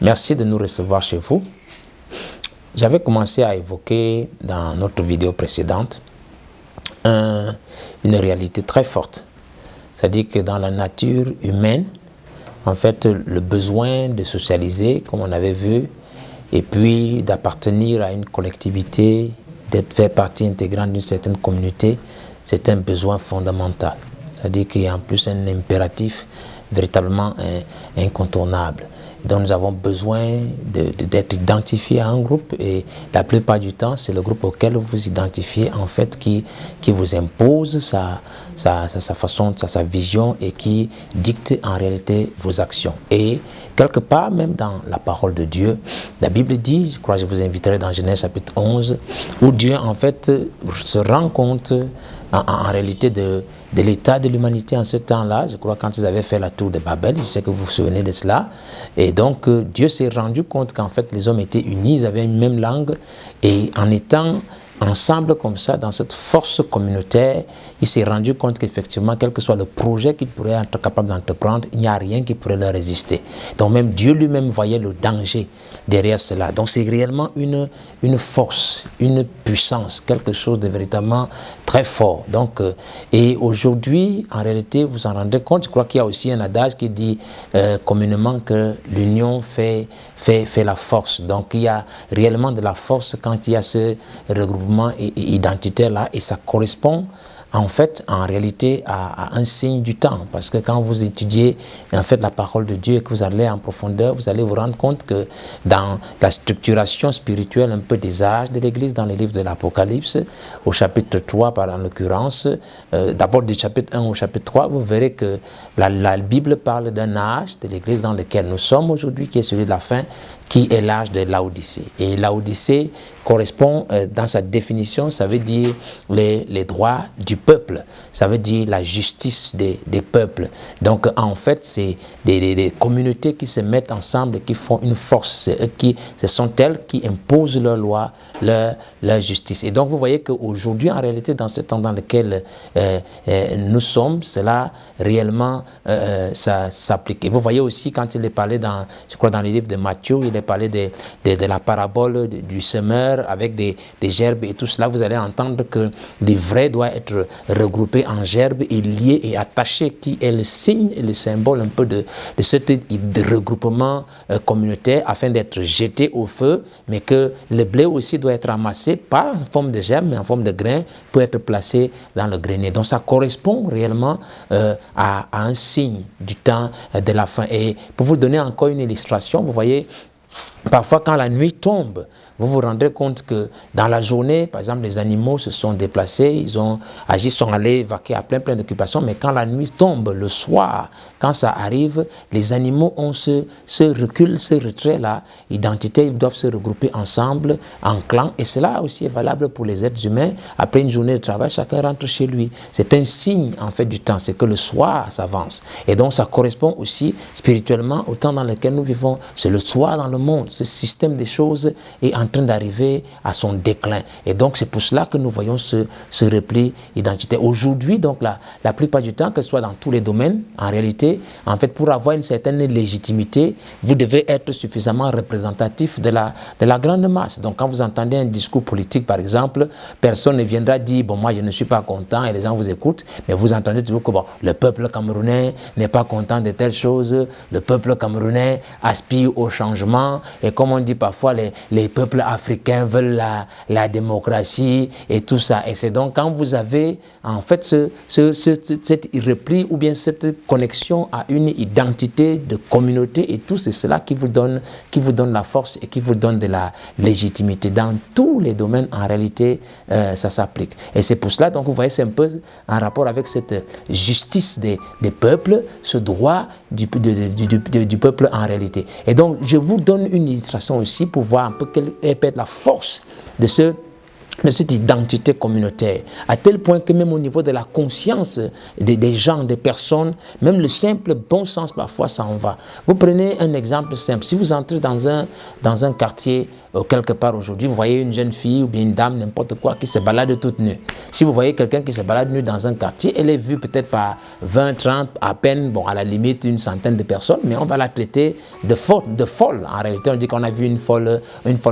Merci de nous recevoir chez vous. J'avais commencé à évoquer dans notre vidéo précédente une réalité très forte. C'est-à-dire que dans la nature humaine, en fait, le besoin de socialiser, comme on avait vu, et puis d'appartenir à une collectivité, d'être fait partie intégrante d'une certaine communauté, c'est un besoin fondamental. C'est-à-dire qu'il y a en plus un impératif véritablement incontournable. Donc nous avons besoin d'être identifiés à un groupe, et la plupart du temps, c'est le groupe auquel vous vous identifiez en fait qui vous impose sa façon, sa vision, et qui dicte en réalité vos actions. Et quelque part, même dans la parole de Dieu, la Bible dit, je crois que je vous inviterai dans Genèse chapitre 11, où Dieu en fait se rend compte en réalité de l'état de l'humanité en ce temps-là. Je crois quand ils avaient fait la tour de Babel, je sais que vous vous souvenez de cela. Et donc Dieu s'est rendu compte qu'en fait les hommes étaient unis, ils avaient une même langue, et en étant ensemble comme ça, dans cette force communautaire, il s'est rendu compte qu'effectivement, quel que soit le projet qu'ils pourraient être capables d'entreprendre, il n'y a rien qui pourrait leur résister. Donc même Dieu lui-même voyait le danger derrière cela. Donc c'est réellement une force, une puissance, quelque chose de véritablement très fort. Donc, et aujourd'hui, en réalité, vous en rendez compte, je crois qu'il y a aussi un adage qui dit communément que l'union fait la force. Donc il y a réellement de la force quand il y a ce regroupement identitaire là, et ça correspond en fait, en réalité, à un signe du temps. Parce que quand vous étudiez en fait la parole de Dieu et que vous allez en profondeur, vous allez vous rendre compte que dans la structuration spirituelle un peu des âges de l'Église, dans les livres de l'Apocalypse, au chapitre 3 en l'occurrence, d'abord du chapitre 1 au chapitre 3, vous verrez que la Bible parle d'un âge de l'Église dans lequel nous sommes aujourd'hui, qui est celui de la fin, qui est l'âge de Laodicée. Et Laodicée correspond, dans sa définition, ça veut dire les droits du peuple, ça veut dire la justice des peuples. Donc en fait, c'est des communautés qui se mettent ensemble et qui font une force. Ce sont elles qui imposent leurs lois, leur justice. Et donc vous voyez qu'aujourd'hui, en réalité, dans ce temps dans lequel nous sommes, cela réellement ça s'applique. Et vous voyez aussi quand il est parlé je crois dans les livres de Matthieu, il est parlé de la parabole du semeur avec des gerbes et tout cela. Vous allez entendre que les vrais doivent être regroupés en gerbes et liés et attachés, qui est le signe et le symbole un peu de ce regroupement communautaire, afin d'être jeté au feu, mais que le blé aussi doit être amassé, pas en forme de gerbe, mais en forme de grain, pour être placé dans le grenier. Donc ça correspond réellement à un signe du temps de la fin. Et pour vous donner encore une illustration, vous voyez, parfois quand la nuit tombe, vous vous rendrez compte que dans la journée, par exemple, les animaux se sont déplacés, ils ont agi, sont allés vaquer à plein d'occupations, mais quand la nuit tombe, le soir, quand ça arrive, les animaux ont ce recul, ce retrait-là, identité, ils doivent se regrouper ensemble, en clan, et cela aussi est valable pour les êtres humains. Après une journée de travail, chacun rentre chez lui. C'est un signe, en fait, du temps, c'est que le soir s'avance. Et donc, ça correspond aussi spirituellement au temps dans lequel nous vivons. C'est le soir dans le monde. Ce système des choses est en train d'arriver à son déclin. Et donc, c'est pour cela que nous voyons ce repli identitaire. Aujourd'hui, donc, la plupart du temps, que ce soit dans tous les domaines, en réalité, en fait, pour avoir une certaine légitimité, vous devez être suffisamment représentatif de la grande masse. Donc, quand vous entendez un discours politique, par exemple, personne ne viendra dire, bon, moi, je ne suis pas content, et les gens vous écoutent, mais vous entendez toujours que, bon, le peuple camerounais n'est pas content de telle chose, le peuple camerounais aspire au changement, et comme on dit parfois, les peuples africains veulent la démocratie et tout ça. Et c'est donc quand vous avez en fait cette repli ou bien cette connexion à une identité de communauté et tout, c'est cela qui vous donne la force et qui vous donne de la légitimité. Dans tous les domaines, en réalité, ça s'applique. Et c'est pour cela, donc vous voyez, c'est un peu en rapport avec cette justice des peuples, ce droit du peuple en réalité. Et donc, je vous donne une illustration aussi pour voir un peu quelle peut être la force de ce de cette identité communautaire, à tel point que même au niveau de la conscience des gens, des personnes, même le simple bon sens parfois ça en va. Vous prenez un exemple simple, si vous entrez dans un quartier quelque part aujourd'hui, vous voyez une jeune fille ou bien une dame, n'importe quoi, qui se balade toute nue. Si vous voyez quelqu'un qui se balade nue dans un quartier, elle est vue peut-être par 20, 30, à peine, bon à la limite une centaine de personnes, mais on va la traiter de folle. En réalité, on dit qu'on a vu une folle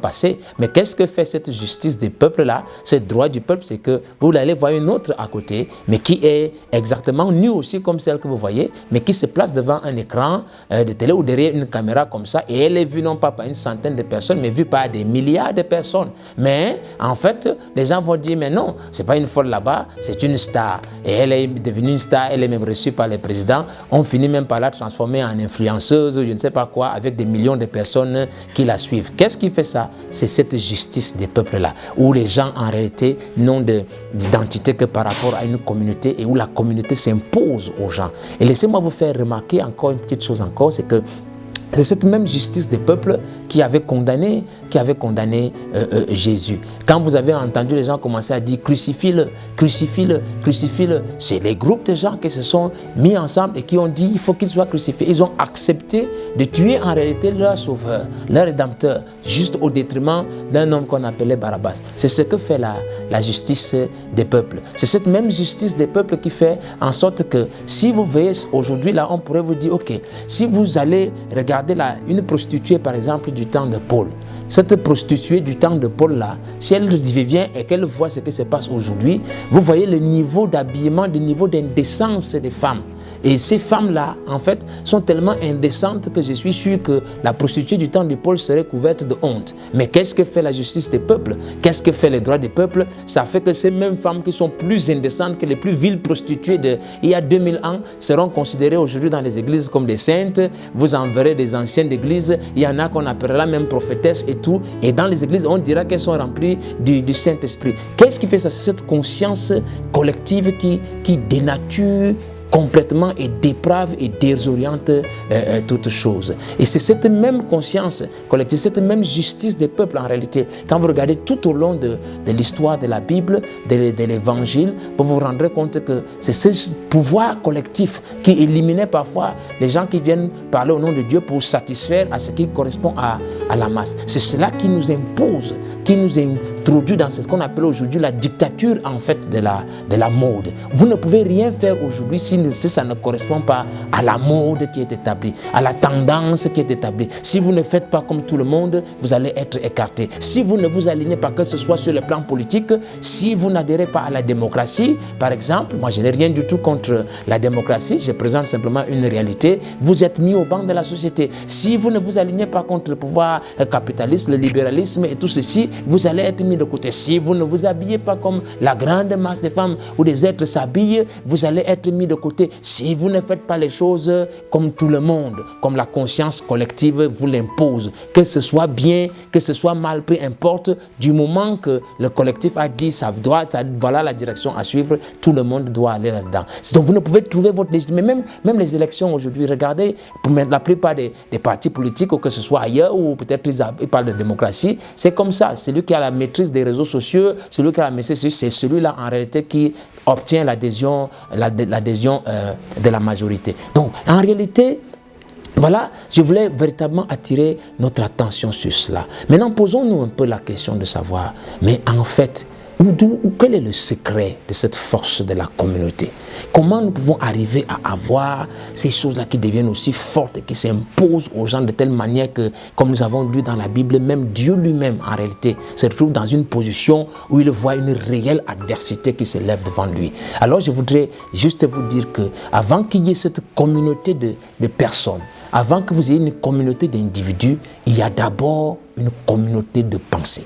passer. Mais qu'est-ce que fait cette justice des peuples là? Ce droit du peuple, c'est que vous allez voir une autre à côté, mais qui est exactement nue aussi comme celle que vous voyez, mais qui se place devant un écran de télé ou derrière une caméra comme ça, et elle est vue non pas par une centaine de personnes, mais vue par des milliards de personnes. Mais en fait, les gens vont dire, mais non, c'est pas une folle là-bas, c'est une star. Et elle est devenue une star, elle est même reçue par les présidents. On finit même par la transformer en influenceuse ou je ne sais pas quoi, avec des millions de personnes qui la suivent. Qu'est-ce qui fait ça? C'est cette justice des peuples-là, où les gens en réalité n'ont d'identité que par rapport à une communauté et où la communauté s'impose aux gens. Et laissez-moi vous faire remarquer encore une petite chose encore, c'est que c'est cette même justice des peuples qui avait condamné Jésus. Quand vous avez entendu les gens commencer à dire crucifie-le, crucifie-le, crucifie-le, c'est les groupes de gens qui se sont mis ensemble et qui ont dit il faut qu'il soit crucifié. Ils ont accepté de tuer en réalité leur sauveur, leur rédempteur, juste au détriment d'un homme qu'on appelait Barabbas. C'est ce que fait la justice des peuples. C'est cette même justice des peuples qui fait en sorte que si vous voyez aujourd'hui là, on pourrait vous dire ok, si vous allez regarder une prostituée par exemple du temps de Paul, cette prostituée du temps de Paul là, si elle revient et qu'elle voit ce qui se passe aujourd'hui, vous voyez le niveau d'habillement, le niveau d'indécence des femmes. Et ces femmes-là, en fait, sont tellement indécentes que je suis sûr que la prostituée du temps de Paul serait couverte de honte. Mais qu'est-ce que fait la justice des peuples? Qu'est-ce que fait les droits des peuples? Ça fait que ces mêmes femmes qui sont plus indécentes que les plus viles prostituées il y a 2000 ans seront considérées aujourd'hui dans les églises comme des saintes. Vous en verrez des anciennes d'église, il y en a qu'on appellera même prophétesses et tout. Et dans les églises, on dira qu'elles sont remplies du Saint-Esprit. Qu'est-ce qui fait ça? C'est cette conscience collective qui dénature complètement et déprave et désoriente toutes choses. Et c'est cette même conscience collective, cette même justice des peuples en réalité. Quand vous regardez tout au long de l'histoire de la Bible, de l'Évangile, vous vous rendrez compte que c'est ce pouvoir collectif qui éliminait parfois les gens qui viennent parler au nom de Dieu pour satisfaire à ce qui correspond à la masse. C'est cela qui nous impose, qui nous introduit dans ce qu'on appelle aujourd'hui la dictature en fait de la mode. Vous ne pouvez rien faire aujourd'hui si ça ne correspond pas à la mode qui est établie, à la tendance qui est établie. Si vous ne faites pas comme tout le monde, vous allez être écarté. Si vous ne vous alignez pas, que ce soit sur le plan politique, si vous n'adhérez pas à la démocratie, par exemple, moi je n'ai rien du tout contre la démocratie, je présente simplement une réalité, vous êtes mis au banc de la société. Si vous ne vous alignez pas contre le pouvoir capitaliste, le libéralisme et tout ceci, vous allez être mis de côté. Si vous ne vous habillez pas comme la grande masse des femmes ou des êtres s'habillent, vous allez être mis de côté. Si vous ne faites pas les choses comme tout le monde, comme la conscience collective vous l'impose, que ce soit bien, que ce soit mal, peu importe, du moment que le collectif a dit voilà la direction à suivre, tout le monde doit aller là-dedans. Donc vous ne pouvez trouver votre légitimité. Même les élections aujourd'hui, regardez, pour la plupart des partis politiques, ou que ce soit ailleurs, ou peut-être ils parlent de démocratie, c'est comme ça. Celui qui a la maîtrise des réseaux sociaux, celui qui a la maîtrise, c'est celui-là en réalité qui obtient l'adhésion de la majorité. Donc, en réalité, voilà, je voulais véritablement attirer notre attention sur cela. Maintenant, posons-nous un peu la question de savoir, mais en fait, quel est le secret de cette force de la communauté? Comment nous pouvons arriver à avoir ces choses-là qui deviennent aussi fortes et qui s'imposent aux gens de telle manière que, comme nous avons lu dans la Bible, même Dieu lui-même, en réalité, se retrouve dans une position où il voit une réelle adversité qui se lève devant lui. Alors, je voudrais juste vous dire que avant qu'il y ait cette communauté de personnes, avant que vous ayez une communauté d'individus, il y a d'abord une communauté de pensée.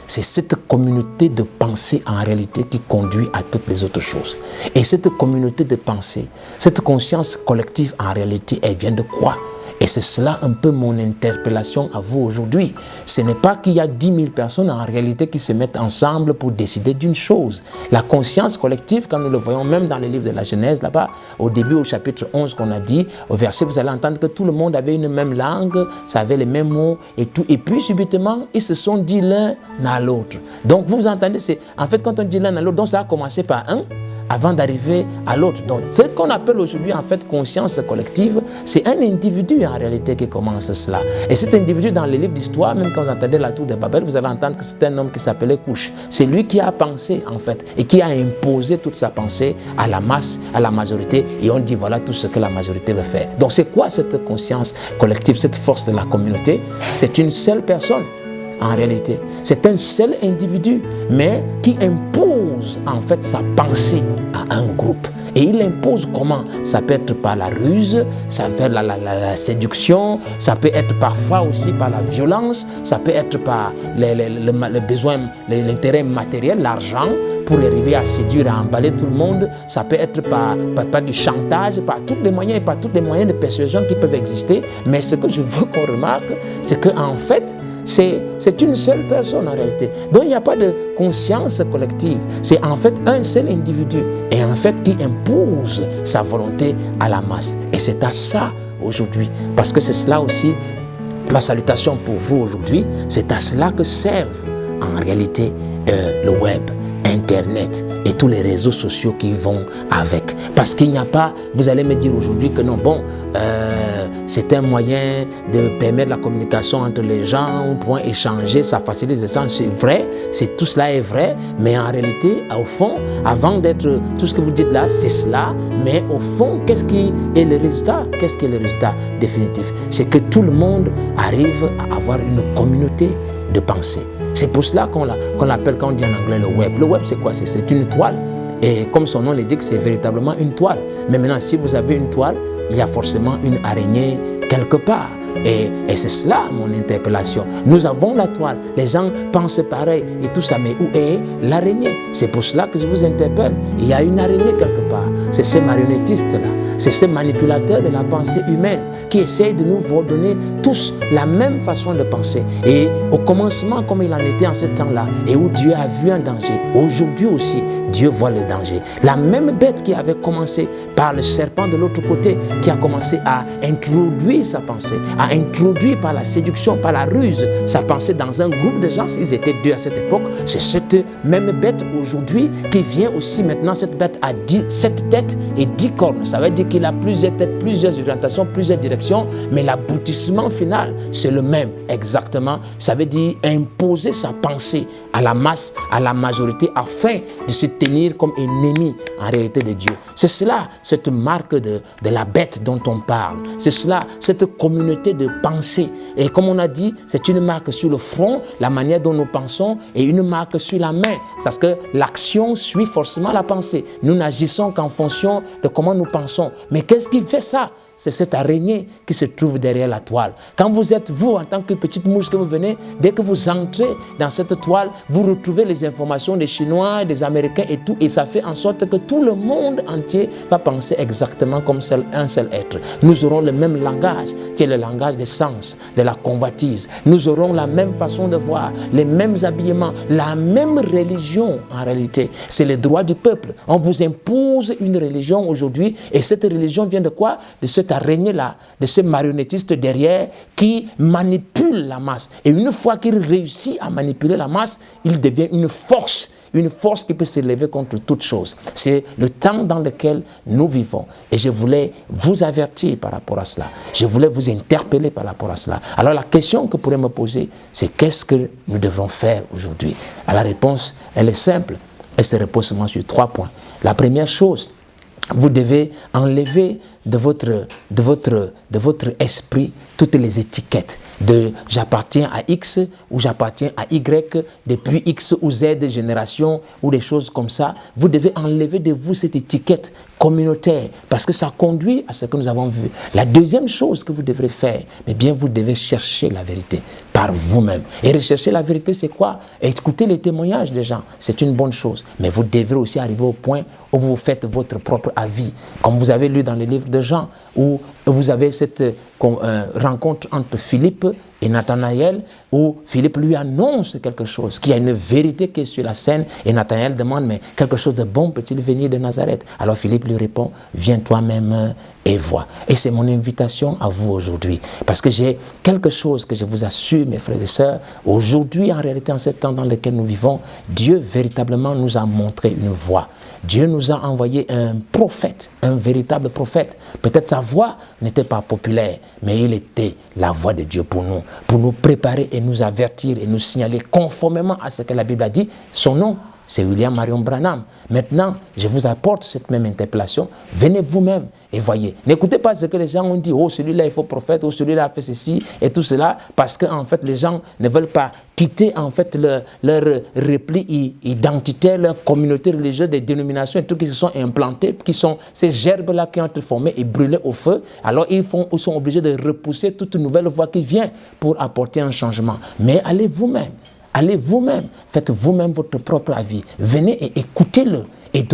C'est cette communauté de pensée en réalité qui conduit à toutes les autres choses. Et cette communauté de pensée, cette conscience collective en réalité, elle vient de quoi? Et c'est cela un peu mon interpellation à vous aujourd'hui. Ce n'est pas qu'il y a 10 000 personnes en réalité qui se mettent ensemble pour décider d'une chose. La conscience collective, comme nous le voyons même dans les livres de la Genèse, là-bas, au début, au chapitre 11 qu'on a dit, au verset, vous allez entendre que tout le monde avait une même langue, ça avait les mêmes mots et tout. Et puis, subitement, ils se sont dit l'un à l'autre. Donc, vous entendez, c'est en fait, quand on dit l'un à l'autre, donc ça a commencé par un, avant d'arriver à l'autre. Donc, ce qu'on appelle aujourd'hui, en fait, conscience collective, c'est un individu, en réalité, qui commence cela. Et cet individu, dans les livres d'histoire, même quand vous entendez la tour de Babel, vous allez entendre que c'est un homme qui s'appelait Couche. C'est lui qui a pensé, en fait, et qui a imposé toute sa pensée à la masse, à la majorité, et on dit, voilà tout ce que la majorité veut faire. Donc, c'est quoi cette conscience collective, cette force de la communauté? C'est une seule personne. En réalité, c'est un seul individu, mais qui impose en fait sa pensée à un groupe. Et il impose comment? Ça peut être par la ruse, ça peut être la séduction, ça peut être parfois aussi par la violence, ça peut être par le besoin, l'intérêt matériel, l'argent, pour arriver à séduire, à emballer tout le monde. Ça peut être par du chantage, par tous les moyens et par tous les moyens de persuasion qui peuvent exister. Mais ce que je veux qu'on remarque, c'est qu'en fait, c'est une seule personne en réalité. Donc il n'y a pas de conscience collective. C'est en fait un seul individu et en fait qui impose sa volonté à la masse. Et c'est à ça aujourd'hui, parce que c'est cela aussi ma salutation pour vous aujourd'hui, c'est à cela que servent en réalité le web, Internet et tous les réseaux sociaux qui vont avec. Parce qu'il n'y a pas, vous allez me dire aujourd'hui que non, bon, c'est un moyen de permettre la communication entre les gens, on peut échanger, ça facilite les échanges, c'est vrai, tout cela est vrai, mais en réalité, au fond, avant d'être tout ce que vous dites là, c'est cela, mais au fond, qu'est-ce qui est le résultat? Qu'est-ce qui est le résultat définitif? C'est que tout le monde arrive à avoir une communauté de pensée. C'est pour cela qu'on l'appelle, quand on dit en anglais, le web. Le web, c'est quoi? C'est une toile. Et comme son nom l'indique, c'est véritablement une toile. Mais maintenant, si vous avez une toile, il y a forcément une araignée quelque part. Et c'est cela mon interpellation. Nous avons la toile, les gens pensent pareil et tout ça, mais où est l'araignée? C'est pour cela que je vous interpelle. Il y a une araignée quelque part. C'est ces marionnettistes-là, c'est ces manipulateurs de la pensée humaine qui essayent de nous donner tous la même façon de penser. Et au commencement, comme il en était en ce temps-là, et où Dieu a vu un danger, aujourd'hui aussi, Dieu voit le danger. La même bête qui avait commencé par le serpent de l'autre côté, qui a commencé à introduire sa pensée, a introduit par la séduction, par la ruse, sa pensée dans un groupe de gens, s'ils étaient deux à cette époque, c'est cette même bête aujourd'hui qui vient aussi maintenant, cette bête a 7 têtes et 10 cornes. Ça veut dire qu'il a plusieurs têtes, plusieurs orientations, plusieurs directions, mais l'aboutissement final, c'est le même, exactement. Ça veut dire imposer sa pensée à la masse, à la majorité, afin de se tenir comme ennemi en réalité de Dieu. C'est cela, cette marque de la bête dont on parle. C'est cela, cette communauté de pensée. Et comme on a dit, c'est une marque sur le front, la manière dont nous pensons, et une marque sur la main. Parce que l'action suit forcément la pensée. Nous n'agissons qu'en fonction de comment nous pensons. Mais qu'est-ce qui fait ça? C'est cette araignée qui se trouve derrière la toile. Quand vous êtes, vous, en tant que petite mouche que vous venez, dès que vous entrez dans cette toile, vous retrouvez les informations des Chinois, des Américains et tout, et ça fait en sorte que tout le monde entier va penser exactement comme un seul être. Nous aurons le même langage, qui est le langage des sens, de la convoitise. Nous aurons la même façon de voir, les mêmes habillements, la même religion en réalité. C'est le droit du peuple. On vous impose une religion aujourd'hui, et cette religion vient de quoi? De cette araignée-là, de ce marionnettiste derrière qui manipule la masse. Et une fois qu'il réussit à manipuler la masse, il devient une force qui peut s'élever contre toute chose. C'est le temps dans lequel nous vivons. Et je voulais vous avertir par rapport à cela. Je voulais vous interpeller par rapport à cela. Alors la question que vous pourrez me poser, c'est qu'est-ce que nous devrons faire aujourd'hui? La réponse, elle est simple. Elle se repose seulement sur 3 points. La première chose, vous devez enlever de votre esprit toutes les étiquettes de j'appartiens à X ou j'appartiens à Y depuis X ou Z génération ou des choses comme ça. Vous devez enlever de vous cette étiquette communautaire parce que ça conduit à ce que nous avons vu. La deuxième chose que vous devrez faire, eh bien vous devez chercher la vérité par vous-même. Et rechercher la vérité, c'est quoi? Écouter les témoignages des gens, c'est une bonne chose. Mais vous devrez aussi arriver au point où vous faites votre propre avis. Comme vous avez lu dans le livre de Jean, où vous avez cette rencontre entre Philippe et Nathanaël, où Philippe lui annonce quelque chose, qu'il y a une vérité qui est sur la scène, et Nathanaël demande, mais quelque chose de bon peut-il venir de Nazareth? Alors Philippe lui répond, viens toi-même et vois. Et c'est mon invitation à vous aujourd'hui, parce que j'ai quelque chose que je vous assure, mes frères et sœurs, aujourd'hui, en réalité, en ce temps dans lequel nous vivons, Dieu véritablement nous a montré une voie. Dieu nous a envoyé un prophète, un véritable prophète. Peut-être sa voix n'était pas populaire, mais il était la voix de Dieu pour nous préparer et nous avertir et nous signaler conformément à ce que la Bible a dit. Son nom, c'est William Marion Branham. Maintenant, je vous apporte cette même interpellation. Venez vous-même et voyez. N'écoutez pas ce que les gens ont dit. Oh, celui-là, il faut prophète. Oh, celui-là a fait ceci et tout cela. Parce qu'en fait, les gens ne veulent pas quitter en fait leur repli identitaire, leur communauté religieuse, des dénominations et tout qui se sont implantées, qui sont ces gerbes-là qui ont été formées et brûlées au feu. Alors, ils sont obligés de repousser toute nouvelle voie qui vient pour apporter un changement. Mais allez vous-même. Allez vous-même, faites vous-même votre propre avis. Venez et écoutez-le et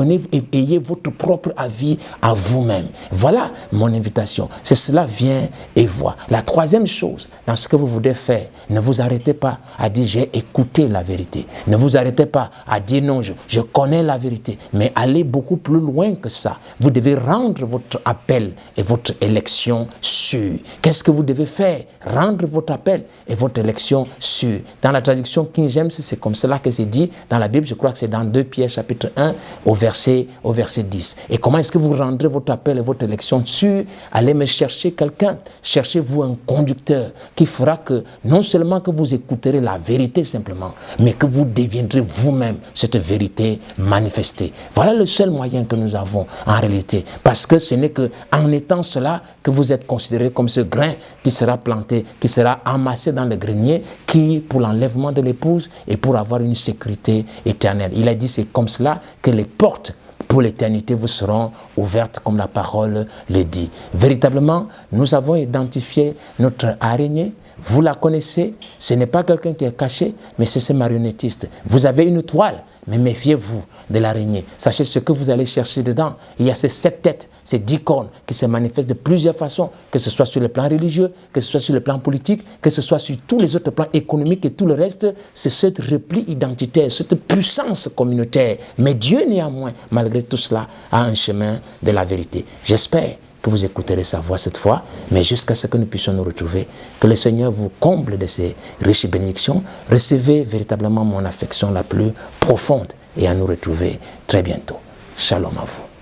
ayez votre propre avis à vous-même. Voilà mon invitation. C'est cela, viens et vois. La troisième chose, dans ce que vous voulez faire, ne vous arrêtez pas à dire j'ai écouté la vérité. Ne vous arrêtez pas à dire non, je connais la vérité. Mais allez beaucoup plus loin que ça. Vous devez rendre votre appel et votre élection sûre. Qu'est-ce que vous devez faire? Rendre votre appel et votre élection sûre. Dans la traduction King James, c'est comme cela que c'est dit. Dans la Bible, je crois que c'est dans 2 Pierre chapitre 1 au verset 10. Et comment est-ce que vous rendrez votre appel et votre élection sûre? Allez me chercher quelqu'un. Cherchez-vous un conducteur qui fera que non seulement que vous écouterez la vérité simplement, mais que vous deviendrez vous-même cette vérité manifestée. Voilà le seul moyen que nous avons en réalité. Parce que ce n'est qu'en étant cela que vous êtes considéré comme ce grain qui sera planté, qui sera amassé dans le grenier, qui pour l'enlèvement de l'épouse et pour avoir une sécurité éternelle. Il a dit c'est comme cela que les portes pour l'éternité vous seront ouvertes comme la parole le dit. Véritablement, nous avons identifié notre araignée. Vous la connaissez, ce n'est pas quelqu'un qui est caché, mais c'est ce marionnettiste. Vous avez une toile, mais méfiez-vous de l'araignée. Sachez ce que vous allez chercher dedans. Il y a ces 7 têtes, ces 10 cornes qui se manifestent de plusieurs façons, que ce soit sur le plan religieux, que ce soit sur le plan politique, que ce soit sur tous les autres plans économiques et tout le reste. C'est cette repli identitaire, cette puissance communautaire. Mais Dieu néanmoins, malgré tout cela, a un chemin de la vérité. J'espère que vous écouterez sa voix cette fois, mais jusqu'à ce que nous puissions nous retrouver, que le Seigneur vous comble de ses riches bénédictions. Recevez véritablement mon affection la plus profonde et à nous retrouver très bientôt. Shalom à vous.